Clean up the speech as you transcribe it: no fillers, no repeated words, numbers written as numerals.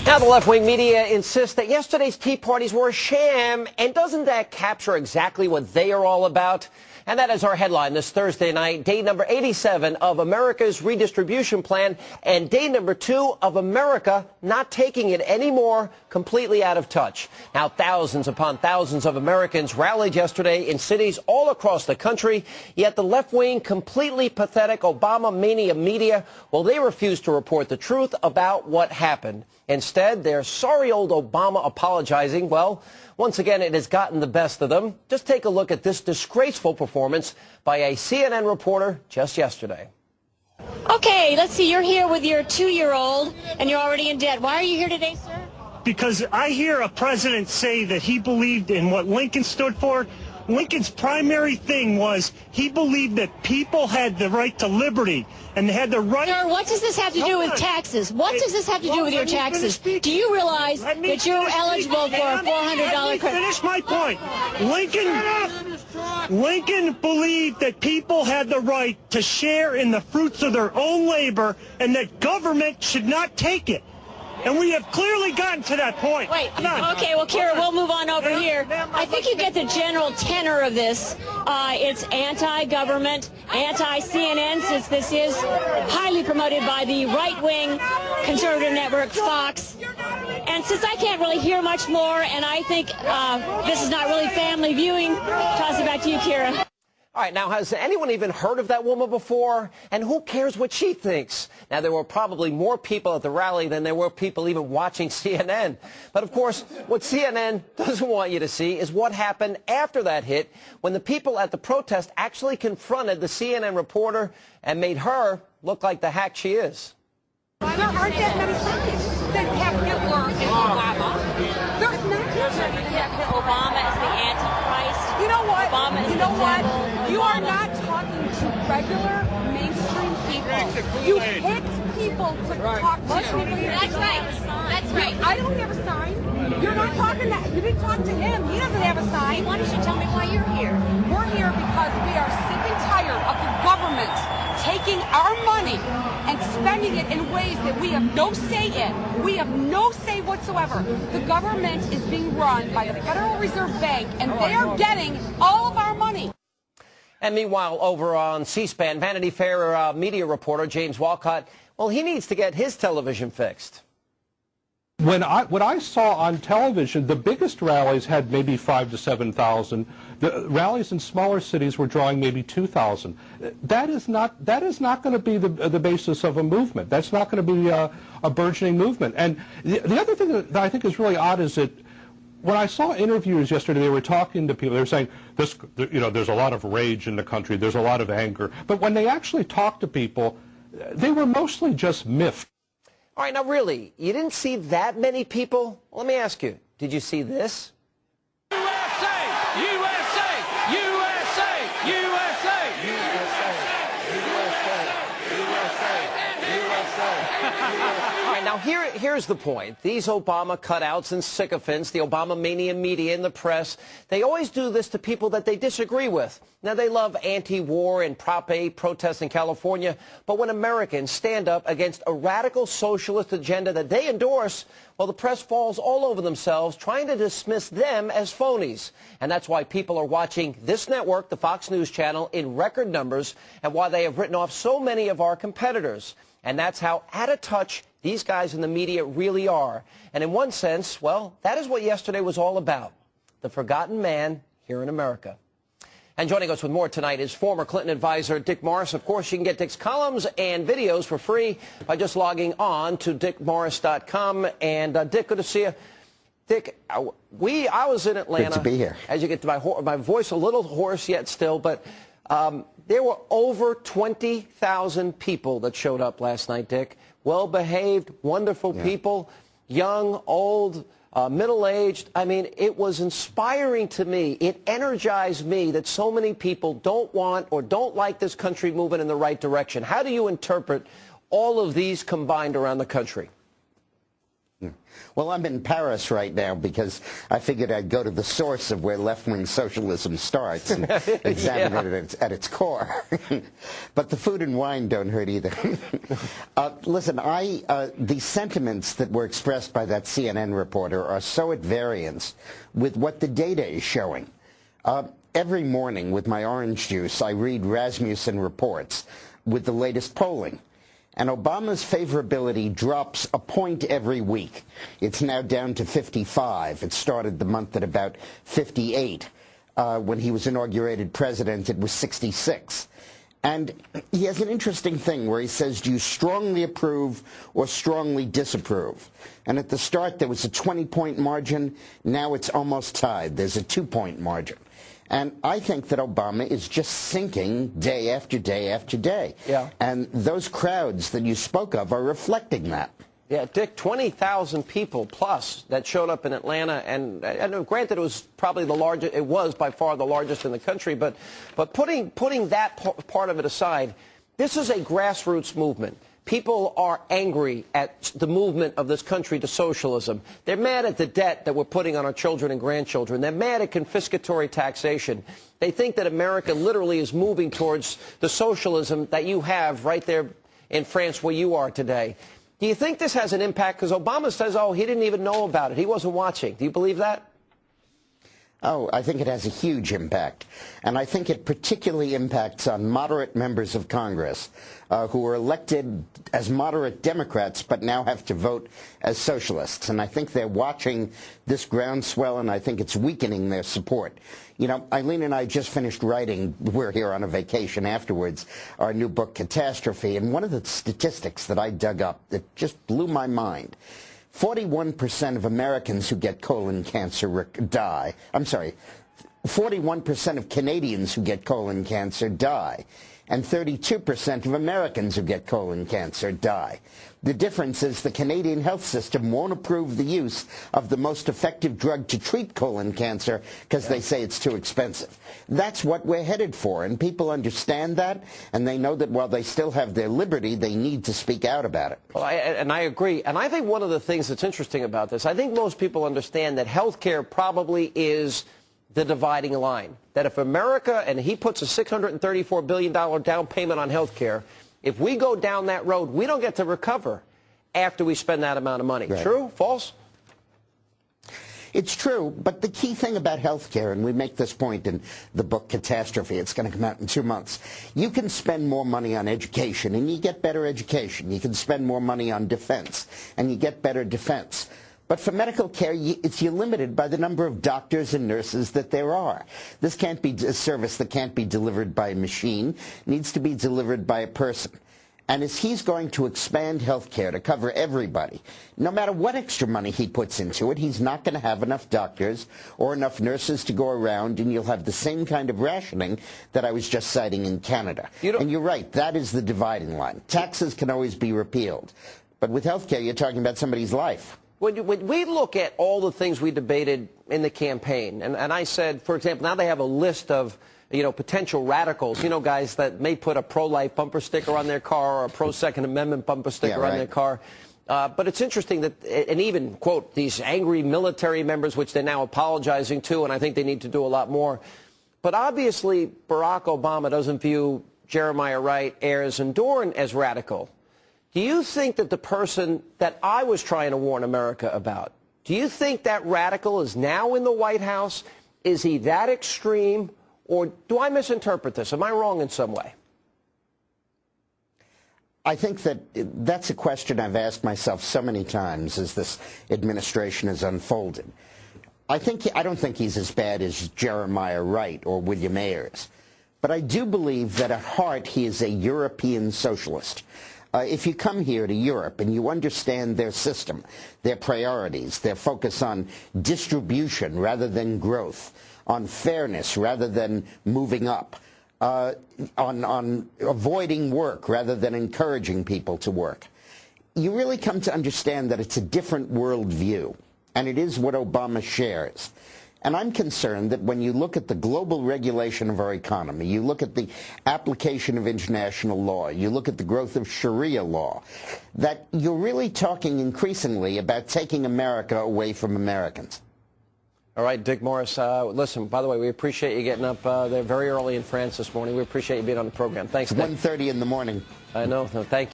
Now the left-wing media insists that yesterday's Tea Parties were a sham, and doesn't that capture exactly what they are all about? And that is our headline this Thursday night, day number 87 of America's redistribution plan, and day number 2 of America not taking it anymore, completely out of touch. Now thousands upon thousands of Americans rallied yesterday in cities all across the country, yet the left-wing, completely pathetic Obama mania media, well, they refuse to report the truth about what happened. Instead, they're sorry old Obama apologizing. Well, once again, it has gotten the best of them. Just take a look at this disgraceful performance by a CNN reporter just yesterday. Okay, let's see. You're here with your 2-year-old, and you're already in debt. Why are you here today, sir? Because I hear a president say that he believed in what Lincoln stood for. Lincoln's primary thing was he believed that people had the right to liberty and they had the right... Sir, what does this have to do with taxes? What does this have to do with your taxes? Do you realize that you're eligible for a $400 credit? Finish my point. Lincoln believed that people had the right to share in the fruits of their own labor and that government should not take it. And we have clearly gotten to that point. Wait, okay, well, Kira, we'll move on over here. I think you get the general tenor of this. It's anti-government, anti-CNN, since this is highly promoted by the right-wing conservative network, Fox. And since I can't really hear much more, and I think this is not really family viewing, toss it back to you, Kira. All right, now, has anyone even heard of that woman before? And who cares what she thinks? Now, there were probably more people at the rally than there were people even watching CNN. But, of course, what CNN doesn't want you to see is what happened after that hit, when the people at the protest actually confronted the CNN reporter and made her look like the hack she is. There aren't that many signs that have Hitler and Obama. There's not. Obama is the Antichrist. You know what? Obama is you know the what? devil. You are not talking to regular mainstream people. You picked people to talk to. That's right. That's right. I don't have a sign. You're not talking to. You didn't talk to him. He doesn't have a sign. Why don't you tell me why you're here? We're here because we are sick and tired of the government taking our money and spending it in ways that we have no say in. We have no say whatsoever. The government is being run by the Federal Reserve Bank, and they are getting all of our money. And meanwhile, over on C-SPAN, Vanity Fair media reporter James Walcott, well, he needs to get his television fixed. What I saw on television, the biggest rallies had maybe 5,000 to 7,000. The rallies in smaller cities were drawing maybe 2,000. That is not going to be the basis of a movement. That's not going to be a burgeoning movement. And the other thing that I think is really odd is that when I saw interviews yesterday, they were talking to people. They were saying, there's a lot of rage in the country. There's a lot of anger. But when they actually talked to people, they were mostly just miffed. All right, now really, you didn't see that many people? Well, let me ask you, did you see this? USA! USA! USA! USA! All right, now here's the point. These Obama cutouts and sycophants, the Obama mania media and the press, they always do this to people that they disagree with. Now, they love anti-war and Prop 8 protests in California, but when Americans stand up against a radical socialist agenda that they endorse, well, the press falls all over themselves, trying to dismiss them as phonies. And that's why people are watching this network, the Fox News Channel, in record numbers, and why they have written off so many of our competitors. And that's how out of touch these guys in the media really are. And in one sense, well, that is what yesterday was all about. The forgotten man here in America. And joining us with more tonight is former Clinton advisor Dick Morris. Of course, you can get Dick's columns and videos for free by just logging on to dickmorris.com. And Dick, good to see you. Dick, I was in Atlanta. Good to be here. As you get to my voice a little hoarse yet still, but there were over 20,000 people that showed up last night, Dick. Well-behaved, wonderful people, young, old, middle-aged. I mean, it was inspiring to me. It energized me that so many people don't want or don't like this country moving in the right direction. How do you interpret all of these combined around the country? Well, I'm in Paris right now because I figured I'd go to the source of where left-wing socialism starts and examine it at its core. But the food and wine don't hurt either. Listen, the sentiments that were expressed by that CNN reporter are so at variance with what the data is showing. Every morning with my orange juice, I read Rasmussen reports with the latest polling. And Obama's favorability drops a point every week. It's now down to 55. It started the month at about 58. When he was inaugurated president, it was 66. And he has an interesting thing where he says, do you strongly approve or strongly disapprove? And at the start, there was a 20-point margin. Now it's almost tied. There's a 2-point margin. And I think that Obama is just sinking day after day after day. Yeah. And those crowds that you spoke of are reflecting that. Yeah, Dick, 20,000 people plus that showed up in Atlanta, and granted it was probably the largest, it was by far the largest in the country, but putting that part of it aside, this is a grassroots movement. People are angry at the movement of this country to socialism. They're mad at the debt that we're putting on our children and grandchildren. They're mad at confiscatory taxation. They think that America literally is moving towards the socialism that you have right there in France where you are today. Do you think this has an impact? Because Obama says, oh, he didn't even know about it. He wasn't watching. Do you believe that? Oh, I think it has a huge impact. And I think it particularly impacts on moderate members of Congress who were elected as moderate Democrats but now have to vote as socialists. And I think they're watching this groundswell, and I think it's weakening their support. You know, Eileen and I just finished writing, we're here on a vacation afterwards, our new book, Catastrophe. And one of the statistics that I dug up that just blew my mind, 41% of Americans who get colon cancer die. I'm sorry, 41% of Canadians who get colon cancer die, and 32% of Americans who get colon cancer die. The difference is the Canadian health system won't approve the use of the most effective drug to treat colon cancer because they say it's too expensive. That's what we're headed for, and people understand that, and they know that while they still have their liberty, they need to speak out about it. Well, I agree. And I think one of the things that's interesting about this, I think most people understand that health care probably is the dividing line. That if America, and he puts a $634 billion down payment on health care, if we go down that road, we don't get to recover after we spend that amount of money. Right. True? False? It's true, but the key thing about health care, and we make this point in the book Catastrophe, it's going to come out in 2 months, you can spend more money on education, and you get better education. You can spend more money on defense, and you get better defense. But for medical care, you're limited by the number of doctors and nurses that there are. This can't be a service that can't be delivered by a machine. It needs to be delivered by a person. And as he's going to expand health care to cover everybody, no matter what extra money he puts into it, he's not going to have enough doctors or enough nurses to go around, and you'll have the same kind of rationing that I was just citing in Canada. And you're right, that is the dividing line. Taxes can always be repealed. But with health care, you're talking about somebody's life. When we look at all the things we debated in the campaign, and I said, for example, now they have a list of, potential radicals, guys that may put a pro-life bumper sticker on their car or a pro-Second Amendment bumper sticker on their car. But it's interesting that, and even, quote, these angry military members, which they're now apologizing to, and I think they need to do a lot more. But obviously, Barack Obama doesn't view Jeremiah Wright, Ayers, and Dorn as radical. Do you think that the person that I was trying to warn America about, do you think that radical is now in the White House? Is he that extreme? Or do I misinterpret this? Am I wrong in some way? I think that that's a question I've asked myself so many times as this administration has unfolded. I don't think he's as bad as Jeremiah Wright or William Ayers. But I do believe that at heart he is a European socialist. If you come here to Europe and you understand their system, their priorities, their focus on distribution rather than growth, on fairness rather than moving up, on avoiding work rather than encouraging people to work, you really come to understand that it's a different worldview, and it is what Obama shares. And I'm concerned that when you look at the global regulation of our economy, you look at the application of international law, you look at the growth of Sharia law, that you're really talking increasingly about taking America away from Americans. All right, Dick Morris, listen, by the way, we appreciate you getting up there very early in France this morning. We appreciate you being on the program. Thanks, Dick. 1:30 in the morning. I know. No, thank you.